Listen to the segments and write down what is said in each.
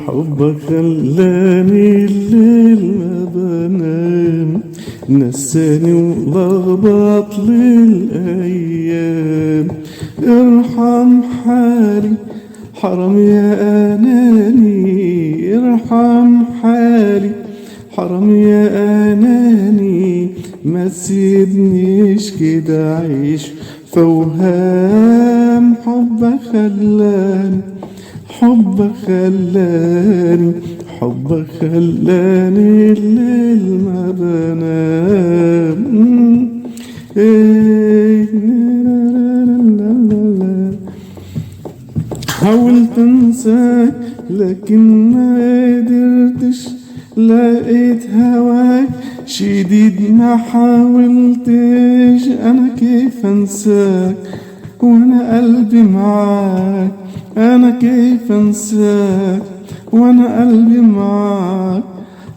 حبك خلاني الليل ما بنام، نساني ولخبط للأيام. ارحم حالي حرام يا أناني، ارحم حالي حرام يا أناني. ما تسيبنيش كده أعيش فوهام. حبك خلاني، حبك خلاني، حبك خلاني الليل ما بنام. حاولت انساك لكن ما قدرتش، لقيت هواك شديد ما حاولتش. انا كيف انساك وانا قلبي معاك، انا كيف انساك وانا قلبي معاك.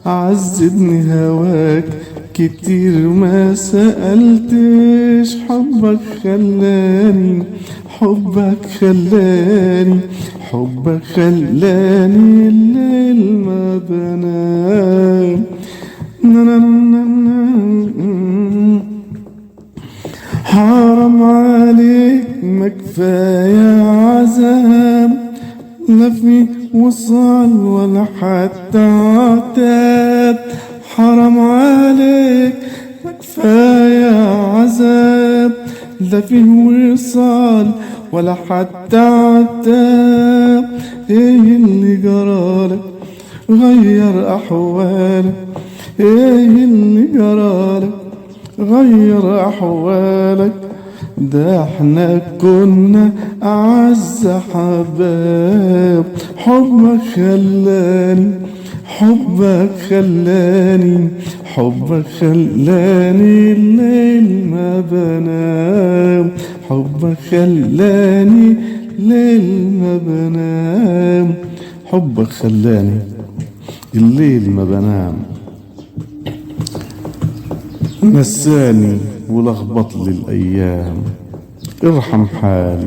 عذبني هواك كتير ما سألتش. حبك خلاني، حبك خلاني، حبك خلاني الليل ما بنام. حرام عليك ما كفاية عذاب، لا في وصال ولا حتى عتاب. حرام عليك ما كفاية عذاب، لا في وصال ولا حتى عتاب. ايه اللي جرالك غير احوالك، ايه اللي جرالك غير احوالك. ده احنا كنا اعز حباب. حبك خلاني، حبك خلاني، حبك خلاني الليل ما بنام. حبك خلاني الليل ما بنام. حبك خلاني الليل ما بنام. نساني ولخبط لي الأيام. ارحم حالي.